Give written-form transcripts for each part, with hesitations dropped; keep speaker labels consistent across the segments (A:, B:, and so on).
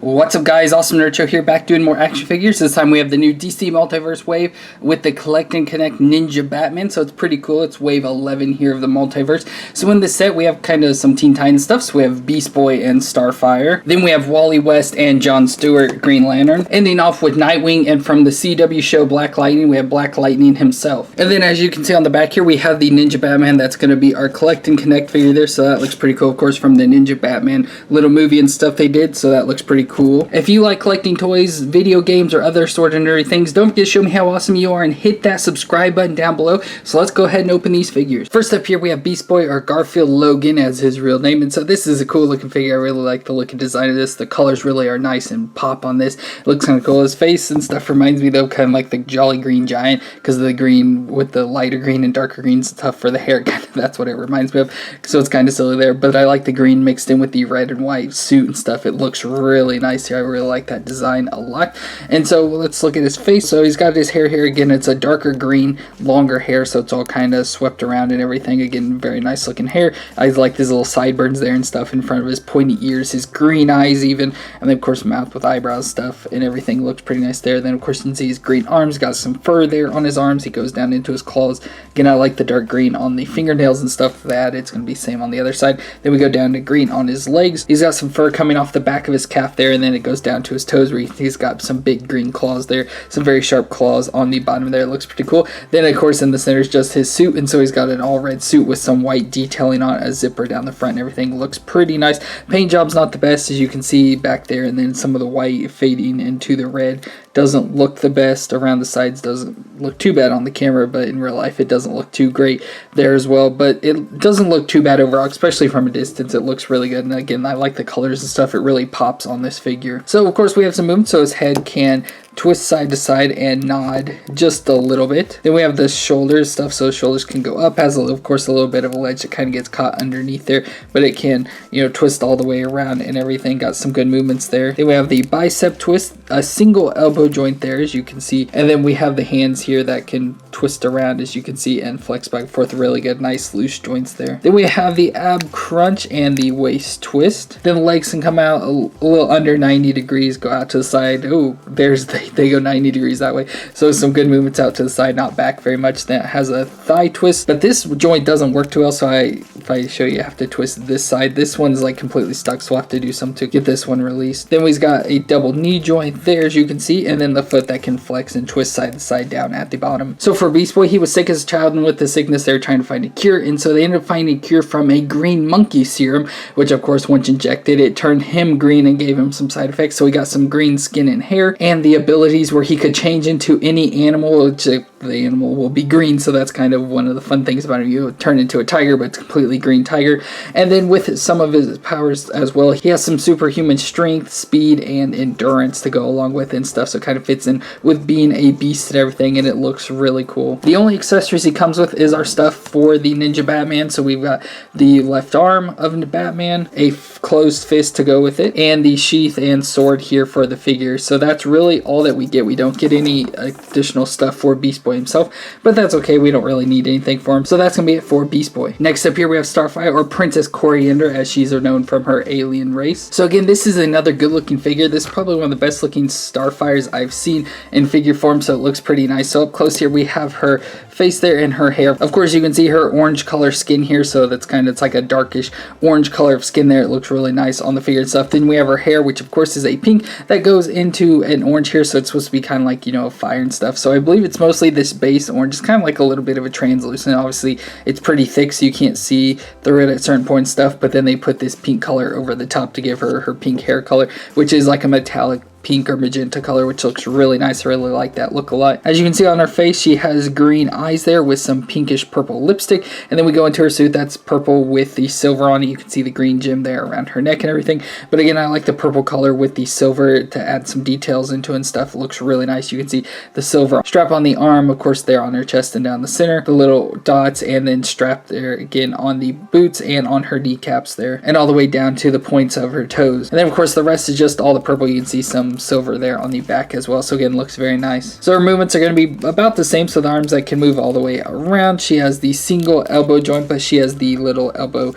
A: What's up guys, FallenRedZeo here, back doing more action figures. This time we have the new DC Multiverse wave with the Collect&Connect Ninja Batman, so it's pretty cool. It's wave 11 here of the Multiverse. So in this set we have kind of some Teen Titans stuff, so we have Beast Boy and Starfire. Then we have Wally West and Jon Stewart, Green Lantern. Ending off with Nightwing, and from the CW show Black Lightning, we have Black Lightning himself. And then as you can see on the back here, we have the Ninja Batman. That's going to be our Collect&Connect figure there, so that looks pretty cool, of course, from the Ninja Batman little movie and stuff they did, so that looks pretty cool. If you like collecting toys, video games, or other sort of nerdy things, don't forget to show me how awesome you are and hit that subscribe button down below. So let's go ahead and open these figures. First up here we have Beast Boy, or Garfield Logan as his real name, and so this is a cool looking figure. I really like the look and design of this. The colors really are nice and pop on this. It looks kind of cool. His face and stuff reminds me though kind of like the Jolly Green Giant, because the green with the lighter green and darker green is tough for the hair. That's what it reminds me of, so it's kind of silly there, but I like the green mixed in with the red and white suit and stuff. It looks really nice here. I really like that design a lot. And so let's look at his face. So he's got his hair here. Again, it's a darker green, longer hair, so it's all kind of swept around and everything. Again, very nice looking hair. I like his little sideburns there and stuff in front of his pointy ears, his green eyes even, and then of course mouth with eyebrows stuff and everything looks pretty nice there. Then of course you can see his green arms, got some fur there on his arms. He goes down into his claws. Again, I like the dark green on the fingernails and stuff. That it's going to be same on the other side. Then we go down to green on his legs. He's got some fur coming off the back of his calf there, and then it goes down to his toes where he's got some big green claws there, some very sharp claws on the bottom there. It looks pretty cool. Then of course in the center is just his suit, and so he's got an all red suit with some white detailing on it, a zipper down the front and everything. Looks pretty nice. Paint job's not the best, as you can see back there, and then some of the white fading into the red doesn't look the best. Around the sides doesn't look too bad on the camera, but in real life it doesn't look too great there as well. But it doesn't look too bad overall, especially from a distance. It looks really good, and again, I like the colors and stuff. It really pops on this figure. So of course we have some movement, so his head can twist side to side and nod just a little bit. Then we have the shoulders stuff, so shoulders can go up. Has of course a little bit of a ledge that kind of gets caught underneath there, but it can, you know, twist all the way around and everything. Got some good movements there. Then we have the bicep twist, a single elbow joint there, as you can see, and then we have the hands here that can twist around, as you can see, and flex back and forth. Really good, nice loose joints there. Then we have the ab crunch and the waist twist. Then the legs can come out a little under 90 degrees, go out to the side. Oh, there's they go 90 degrees that way, so some good movements out to the side, not back very much. That has a thigh twist, but this joint doesn't work too well, so if I show you, I have to twist this side. This one's like completely stuck, so we'll have to do something to get this one released. Then we've got a double knee joint there, as you can see, and then the foot that can flex and twist side to side down at the bottom. So for Beast Boy, he was sick as a child, and with the sickness they were trying to find a cure, and so they ended up finding a cure from a green monkey serum, which of course once injected it turned him green and gave him some side effects. So he got some green skin and hair, and the abilities where he could change into any animal, which the animal will be green, so that's kind of one of the fun things about him. You turn into a tiger, but it's completely green tiger. And then with some of his powers as well, he has some superhuman strength, speed, and endurance to go along with and stuff, so it kind of fits in with being a beast and everything, and it looks really cool. The only accessories he comes with is our stuff for the Ninja Batman. So we've got the left arm of the Batman, a closed fist to go with it, and the sheath and sword here for the figure. So that's really all that we get. We don't get any additional stuff for Beast Boy himself, but that's okay. We don't really need anything for him. So that's going to be it for Beast Boy. Next up here we have Starfire, or Princess Coriander, as she's known from her alien race. So again, this is another good looking figure. This is probably one of the best looking Starfires I've seen in figure form, so it looks pretty nice. So up close here we have her face there and her hair. Of course you can see her orange color skin here, so that's kind of, it's like a darkish orange color of skin there. It looks really nice on the figure and stuff. Then we have her hair, which of course is a pink that goes into an orange here, so it's supposed to be kind of like, you know, fire and stuff. So I believe it's mostly this base orange. It's kind of like a little bit of a translucent. Obviously it's pretty thick, so you can't see through it at certain points stuff, but then they put this pink color over the top to give her pink hair color, which is like a metallic pink or magenta color, which looks really nice. I really like that look a lot. As you can see on her face, she has green eyes there with some pinkish purple lipstick, and then we go into her suit. That's purple with the silver on it. You can see the green gem there around her neck and everything, but again, I like the purple color with the silver to add some details into it and stuff. It looks really nice. You can see the silver strap on the arm, of course, there on her chest and down the center, the little dots, and then strapped there again on the boots and on her kneecaps there, and all the way down to the points of her toes. And then of course the rest is just all the purple. You can see some some silver there on the back as well. So again, looks very nice. So her movements are going to be about the same. So the arms that can move all the way around. She has the single elbow joint, but she has the little elbow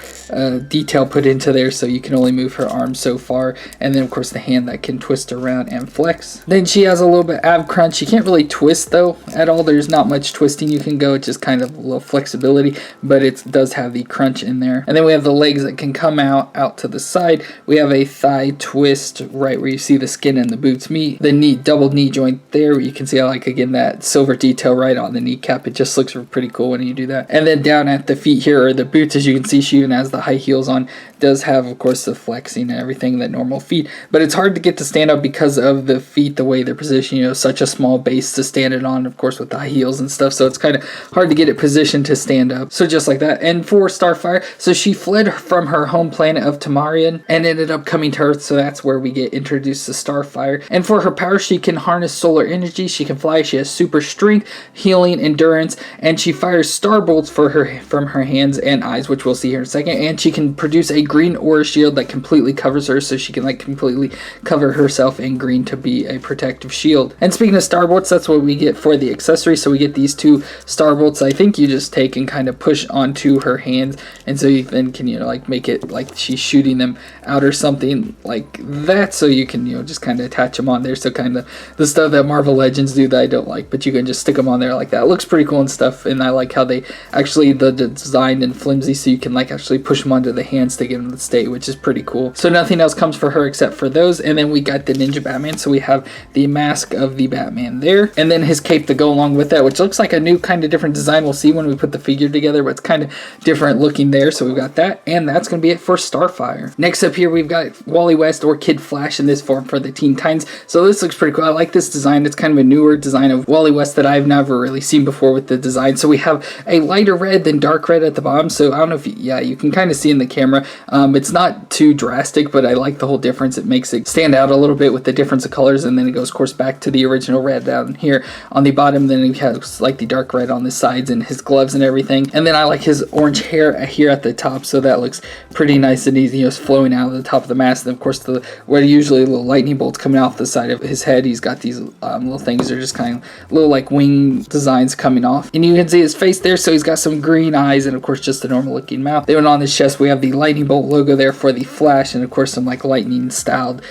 A: detail put into there, so you can only move her arm so far. And then of course the hand that can twist around and flex. Then she has a little bit ab crunch. She can't really twist though at all. There's not much twisting you can go. It's just kind of a little flexibility, but it does have the crunch in there. And then we have the legs that can come out to the side. We have a thigh twist right where you see the skin and the boots meet. The knee, double knee joint there, you can see I like again that silver detail right on the kneecap. It just looks pretty cool when you do that. And then down at the feet here are the boots. As you can see, she even has the high heels on. Does have of course the flexing and everything that normal feet, but it's hard to get to stand up because of the feet, the way they're positioned, you know, such a small base to stand it on, of course with the high heels and stuff, so it's kind of hard to get it positioned to stand up. So just like that. And for Starfire, so she fled from her home planet of Tamarian and ended up coming to Earth, so that's where we get introduced to Starfire. And for her power, she can harness solar energy, she can fly, she has super strength, healing, endurance, and she fires star bolts from her hands and eyes, which we'll see here in a second. And she can produce a green aura shield that completely covers her, so she can like completely cover herself in green to be a protective shield. And speaking of star bolts, that's what we get for the accessory. So we get these two star bolts. I think you just take and kind of push onto her hands, and so you then can, you know, like make it like she's shooting them out or something like that, so you can, you know, just kind of attach them on there. So kind of the stuff that Marvel Legends do that I don't like, but you can just stick them on there like that. It looks pretty cool and stuff, and I like how they actually the design and flimsy, so you can like actually push them onto the hands to get them to stay, which is pretty cool. So nothing else comes for her except for those. And then we got the Ninja Batman, so we have the mask of the Batman there, and then his cape to go along with that, which looks like a new kind of different design. We'll see when we put the figure together, but it's kind of different looking there. So we've got that, and that's going to be it for Starfire. Next up here we've got Wally West, or Kid Flash in this form, for the Teen Titans. So this looks pretty cool. I like this design. It's kind of a newer design of Wally West that I've never really seen before with the design. So we have a lighter red than dark red at the bottom. So I don't know if you can kind of see in the camera. It's not too drastic, but I like the whole difference. It makes it stand out a little bit with the difference of colors, and then it goes of course back to the original red down here on the bottom. Then he has like the dark red on the sides and his gloves and everything. And then I like his orange hair here at the top, so that looks pretty nice and easy, you know, flowing out of the top of the mask. And of course where usually little lightning bolts coming off the side of his head, he's got these little things. They're just kind of little like wing designs coming off, and you can see his face there. So he's got some green eyes and of course just a normal looking mouth. Then on his chest we have the lightning bolt logo there for the Flash, and of course some like lightning styled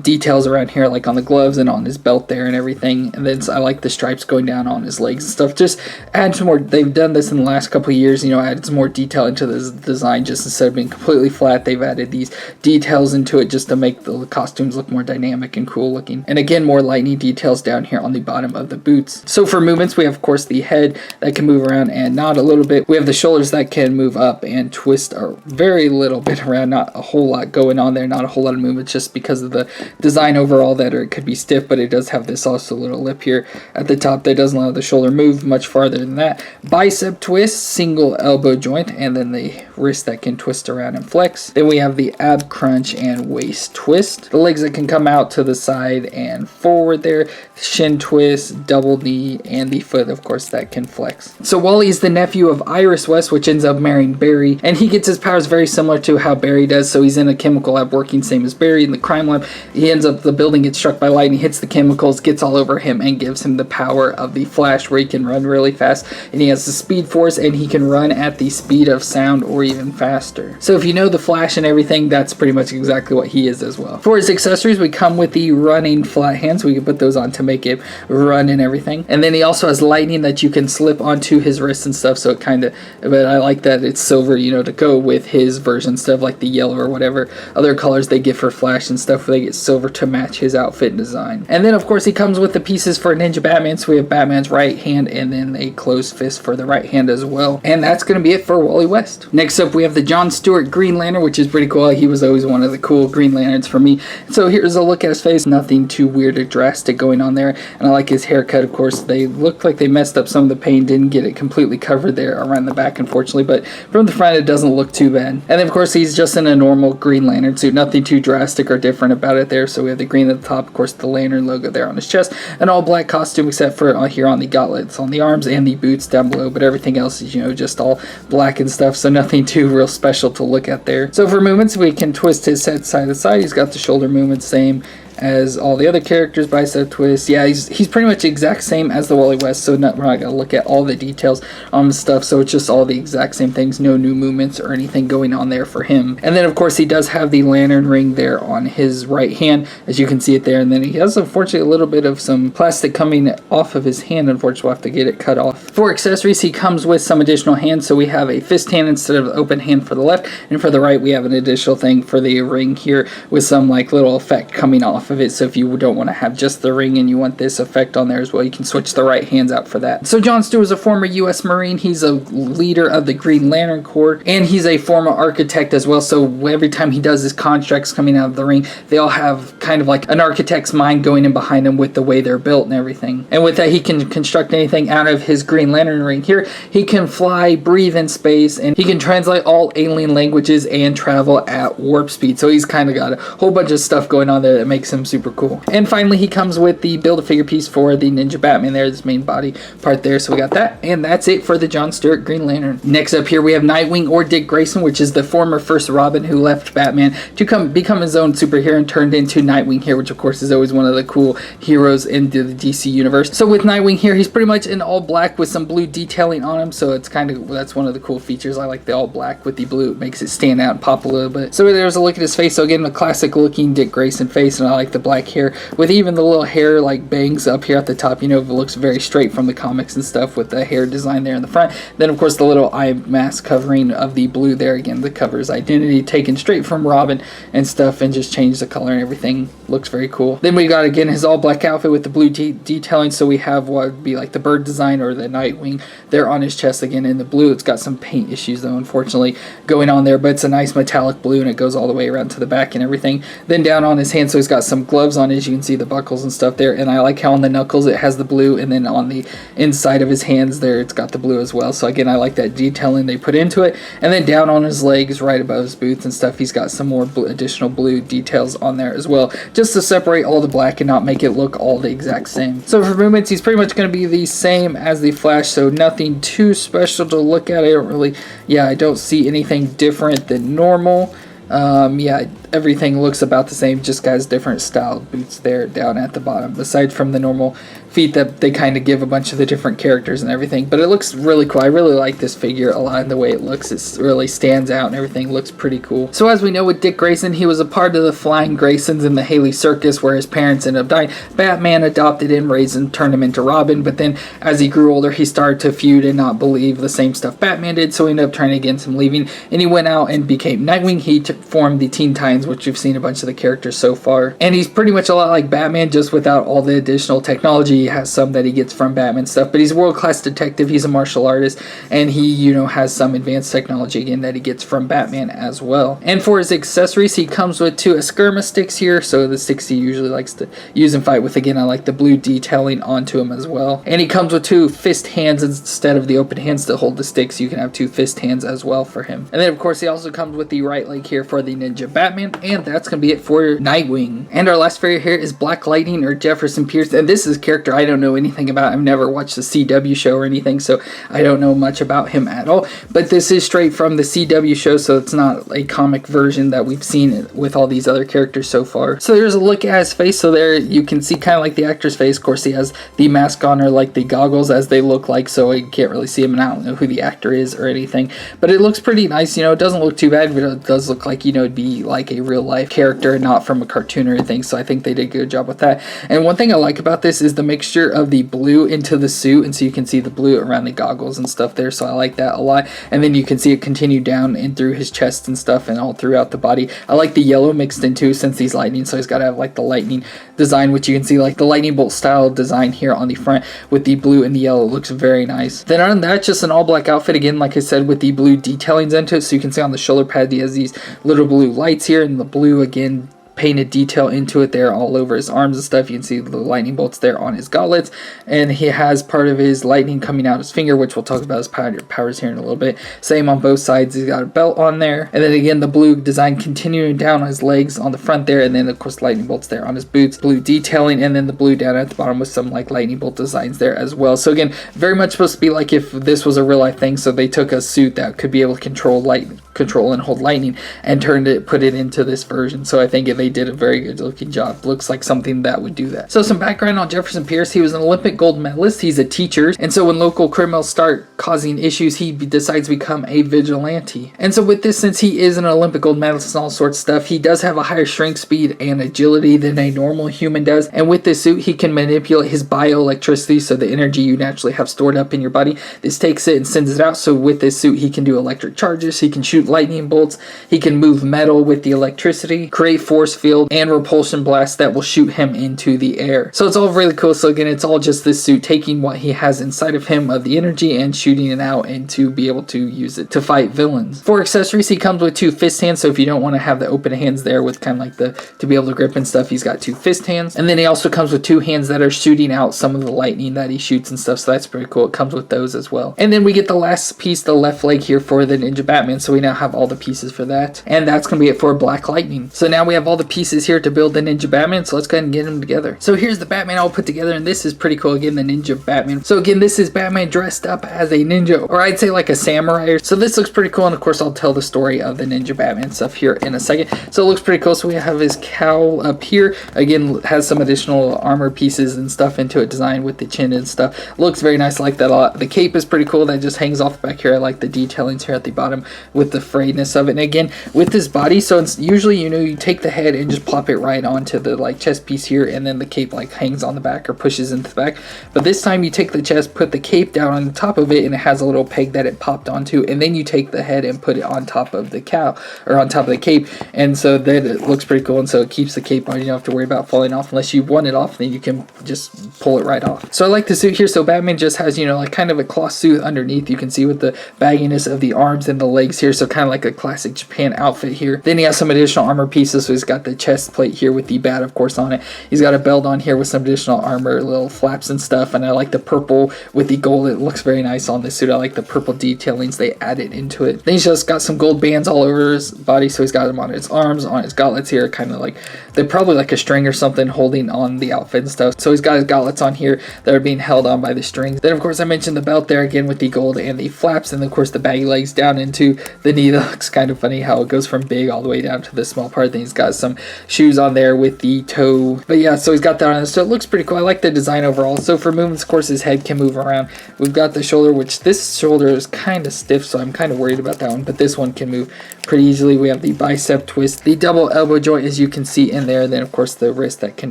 A: details around here, like on the gloves and on his belt there and everything. And then I like the stripes going down on his legs and stuff. Just add some more. They've done this in the last couple of years, you know, added some more detail into this design. Just instead of being completely flat, they've added these details into it just to make the costumes look more dynamic and cool looking. And again, more lightning details down here on the bottom of the boots. So for movements, we have of course the head that can move around and nod a little bit. We have the shoulders that can move up and twist a very little bit around. Not a whole lot going on there, not a whole lot of movement, just because of the design overall that it could be stiff, but it does have this also little lip here at the top that doesn't allow the shoulder move much farther than that. Bicep twist, single elbow joint, and then the wrist that can twist around and flex. Then we have the ab crunch and waist twist. The legs that can come out to the side and forward there, shin twist, double knee, and the foot of course that can flex. So Wally is the nephew of Iris West, which ends up marrying Barry, and he gets his powers very similar to how Barry does. So he's in a chemical lab working same as Barry in the crime lab. He ends up, the building gets struck by lightning, hits the chemicals, gets all over him, and gives him the power of the Flash, where he can run really fast, and he has the speed force, and he can run at the speed of sound or even faster. So if you know the Flash and everything, that's pretty much exactly what he is as well. For his accessories, we come with the running flat hands. We can put those on to make it run and everything. And then he also has lightning that you can slip onto his wrists and stuff, so it kind of, but I like that it's silver, you know, to go with his version, instead of like the yellow or whatever other colors they get for Flash and stuff, where they get silver to match his outfit and design. And then of course he comes with the pieces for Ninja Batman, so we have Batman's right hand and then a closed fist for the right hand as well. And that's going to be it for Wally West. Next up we have the Jon Stewart Green Lantern, which is pretty cool. He was always one of the cool Green Lanterns for me. So here's a look at his face. Nothing too weird or drastic going on there. And I like his haircut, of course. They look like they messed up some of the paint, didn't get it completely covered there around the back, unfortunately, but from the front it doesn't look too bad. And then of course he's just in a normal Green Lantern suit, nothing too drastic or different about it there. So we have the green at the top, of course the Lantern logo there on his chest, an all black costume except for here on the gauntlets on the arms and the boots down below, but everything else is, you know, just all black and stuff, so nothing too real special to look at there. So for movements, we can twist his head side to side. He's got the shoulder movement same as all the other characters. Bicep twist. Yeah, he's pretty much the exact same as the Wally West, so we're not going to look at all the details on the stuff, so it's just all the exact same things, no new movements or anything going on there for him. And then of course he does have the lantern ring there on his right hand, as you can see it there, and then he has unfortunately a little bit of some plastic coming off of his hand. Unfortunately, we'll have to get it cut off. For accessories, he comes with some additional hands, so we have a fist hand instead of the open hand for the left, and for the right we have an additional thing for the ring here with some like little effect coming off of it. So if you don't want to have just the ring and you want this effect on there as well, you can switch the right hands out for that. So Jon Stewart is a former U.S. Marine. He's a leader of the Green Lantern Corps, and he's a former architect as well. So every time he does his constructs coming out of the ring, they all have kind of like an architect's mind going in behind them with the way they're built and everything. And with that, he can construct anything out of his Green Lantern ring here. He can fly, breathe in space, and he can translate all alien languages and travel at warp speed. So he's kind of got a whole bunch of stuff going on there that makes him super cool. And finally, he comes with the Build-A-Figure piece for the Ninja Batman there, this main body part there. So we got that, and that's it for the Jon Stewart Green Lantern. Next up here we have Nightwing, or Dick Grayson, which is the former first Robin who left Batman to become his own superhero and turned into Nightwing here, which of course is always one of the cool heroes in the DC universe. So with Nightwing here, he's pretty much in all black with some blue detailing on him, so it's kind of, that's one of the cool features. I like the all black with the blue. It makes it stand out and pop a little bit. So there's a look at his face. So again, a classic looking Dick Grayson face, and I like the black hair with even the little hair like bangs up here at the top. You know, it looks very straight from the comics and stuff with the hair design there in the front. Then of course the little eye mask covering of the blue there, again the cover's identity taken straight from Robin and stuff, and just changed the color and everything. Looks very cool. Then we got again his all black outfit with the blue detailing. So we have what would be like the bird design or the Nightwing there on his chest again in the blue. It's got some paint issues though, unfortunately, going on there, but it's a nice metallic blue and it goes all the way around to the back and everything. Then down on his hand, so he's got some gloves on his, you can see the buckles and stuff there, and I like how on the knuckles it has the blue, and then on the inside of his hands there it's got the blue as well. So again, I like that detailing they put into it. And then down on his legs right above his boots and stuff, he's got some more additional blue details on there as well, just to separate all the black and not make it look all the exact same. So for movements, he's pretty much going to be the same as the Flash, so nothing too special to look at. I don't see anything different than normal. Yeah, everything looks about the same, just got different styled boots there down at the bottom, aside from the normal feet that they kind of give a bunch of the different characters and everything. But it looks really cool. I really like this figure a lot, and the way it looks, it really stands out and everything looks pretty cool. So as we know with Dick Grayson, he was a part of the Flying Graysons in the Haley Circus where his parents ended up dying. Batman adopted him, raised him, turned him into Robin, but then as he grew older he started to feud and not believe the same stuff Batman did, so he ended up turning against him, leaving, and he went out and became Nightwing. He formed the Teen Titans, which you've seen a bunch of the characters so far, and he's pretty much a lot like Batman, just without all the additional technology. He has some that he gets from Batman stuff, but he's a world-class detective, he's a martial artist, and he, you know, has some advanced technology again that he gets from Batman as well. And for his accessories, he comes with 2 Eskrima sticks here, so the sticks he usually likes to use and fight with. Again, I like the blue detailing onto him as well. And he comes with 2 fist hands instead of the open hands to hold the sticks. You can have 2 fist hands as well for him. And then of course he also comes with the right leg here for the Ninja Batman, and that's gonna be it for Nightwing. And our last figure here is Black Lightning, or Jefferson Pierce, and this is a character I don't know anything about. I've never watched the CW show or anything, so I don't know much about him at all, but this is straight from the CW show, so it's not a comic version that we've seen with all these other characters so far. So there's a look at his face. So there you can see kind of like the actor's face. Of course he has the mask on, or like the goggles as they look like, so I can't really see him, and I don't know who the actor is or anything, but it looks pretty nice. You know, it doesn't look too bad, but it does look like, you know, it'd be like a real life character, not from a cartoon or anything, so I think they did a good job with that. And one thing I like about this is the mixture of the blue into the suit, and so you can see the blue around the goggles and stuff there, so I like that a lot. And then you can see it continue down and through his chest and stuff, and all throughout the body. I like the yellow mixed in too, since he's lightning, so he's got to have like the lightning design, which you can see like the lightning bolt style design here on the front with the blue and the yellow. It looks very nice. Then other than that, just an all black outfit again, like I said, with the blue detailings into it, so you can see on the shoulder pad he has these little blue lights here, and the blue again painted detail into it there all over his arms and stuff. You can see the lightning bolts there on his gauntlets, and he has part of his lightning coming out his finger, which we'll talk about his powers here in a little bit. Same on both sides. He's got a belt on there, and then again the blue design continuing down on his legs on the front there, and then of course lightning bolts there on his boots, blue detailing, and then the blue down at the bottom with some like lightning bolt designs there as well. So again, very much supposed to be like if this was a real life thing, so they took a suit that could be able to control and hold lightning and put it into this version. So I think if they they did a very good looking job. Looks like something that would do that. So some background on Jefferson Pierce. He was an Olympic gold medalist. He's a teacher. And so when local criminals start causing issues, he decides to become a vigilante. And so with this, since he is an Olympic gold medalist and all sorts of stuff, he does have a higher strength, speed, and agility than a normal human does. And with this suit, he can manipulate his bioelectricity, so the energy you naturally have stored up in your body. This takes it and sends it out. So with this suit, he can do electric charges, he can shoot lightning bolts, he can move metal with the electricity, create force field, and repulsion blasts that will shoot him into the air. So it's all really cool. So again, it's all just this suit taking what he has inside of him of the energy and shooting it out, and to be able to use it to fight villains. For accessories, he comes with 2 fist hands, so if you don't want to have the open hands there with kind of like the to be able to grip and stuff, he's got 2 fist hands. And then he also comes with 2 hands that are shooting out some of the lightning that he shoots and stuff, so that's pretty cool. It comes with those as well. And then we get the last piece, the left leg here for the Ninja Batman, so we now have all the pieces for that. And that's going to be it for Black Lightning. So now we have all the pieces here to build the Ninja Batman, so let's go ahead and get them together. So here's the Batman all put together, and this is pretty cool. Again, the Ninja Batman. So again, this is Batman dressed up as a ninja, or I'd say like a samurai. So this looks pretty cool, and of course I'll tell the story of the Ninja Batman stuff here in a second. So it looks pretty cool. So we have his cowl up here. Again, has some additional armor pieces and stuff into it, designed with the chin and stuff. Looks very nice. I like that a lot. The cape is pretty cool. That just hangs off the back here. I like the detailings here at the bottom with the frayedness of it. And again, with this body, so it's usually, you know, you take the head and just plop it right onto the like chest piece here, and then the cape like hangs on the back or pushes into the back. But this time you take the chest, put the cape down on the top of it, and it has a little peg that it popped onto, and then you take the head and put it on top of the cowl, or on top of the cape, and so then it looks pretty cool. And so it keeps the cape on. You don't have to worry about falling off unless you want it off, then you can just pull it right off. So I like the suit here. So Batman just has, you know, like kind of a cloth suit underneath. You can see with the bagginess of the arms and the legs here, so kind of like a classic Japan outfit here. Then he has some additional armor pieces. So he's got the chest plate here with the bat, of course, on it. He's got a belt on here with some additional armor, little flaps and stuff. And I like the purple with the gold. It looks very nice on this suit. I like the purple detailings they added into it. Then he's just got some gold bands all over his body. So he's got them on his arms, on his gauntlets here, kind of like they're probably like a string or something holding on the outfit and stuff. So he's got his gauntlets on here that are being held on by the strings. Then of course I mentioned the belt there again with the gold and the flaps, and of course the baggy legs down into the knee. That looks kind of funny how it goes from big all the way down to the small part. Then he's got some shoes on there with the toe. But yeah, so he's got that on. So it looks pretty cool. I like the design overall. So for movements, of course, his head can move around. We've got the shoulder, which this shoulder is kind of stiff, so I'm kind of worried about that one, but this one can move pretty easily. We have the bicep twist, the double elbow joint, as you can see in there. Then of course the wrist that can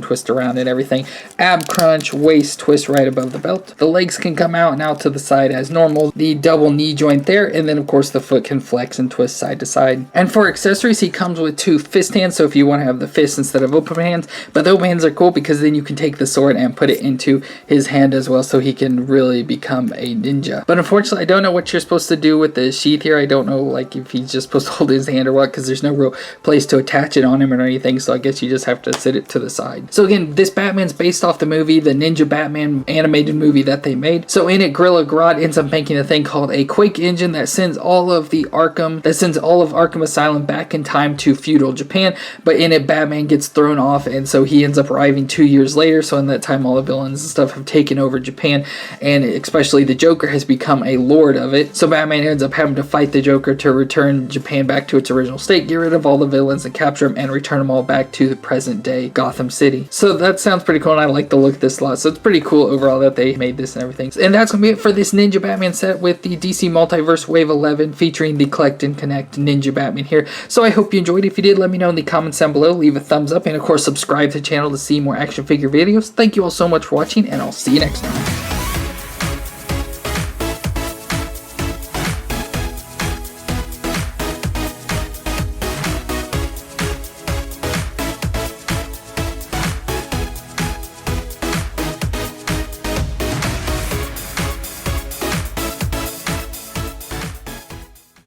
A: twist around and everything. Ab crunch, waist twist right above the belt. The legs can come out and out to the side as normal. The double knee joint there, and then of course the foot can flex and twist side to side. And for accessories, he comes with 2 fist hands, so if you want to have the fist instead of open hands. But the open hands are cool because then you can take the sword and put it into his hand as well, so he can really become a ninja. But unfortunately, I don't know what you're supposed to do with the sheath here. I don't know like if he's just supposed to hold his hand or what, because there's no real place to attach it on him or anything, so I guess you just have to sit it to the side. So again, this Batman's based off the movie, the Ninja Batman animated movie that they made. So in it, Gorilla Grodd ends up making a thing called a Quake engine that sends all of Arkham Asylum back in time to feudal Japan. But in it, Batman gets thrown off, and so he ends up arriving 2 years later. So in that time, all the villains and stuff have taken over Japan, and especially the Joker has become a lord of it. So Batman ends up having to fight the Joker to return Japan back to its original state, get rid of all the villains and capture them and return them all back to the present day Gotham City. So that sounds pretty cool, and I like the look of this a lot. So it's pretty cool overall that they made this and everything. And that's going to be it for this Ninja Batman set with the DC Multiverse Wave 11 featuring the Collect and Connect Ninja Batman here. So I hope you enjoyed. If you did, let me know in the comments down below. Leave a thumbs up, and of course subscribe to the channel to see more action figure videos. Thank you all so much for watching, and I'll see you next time.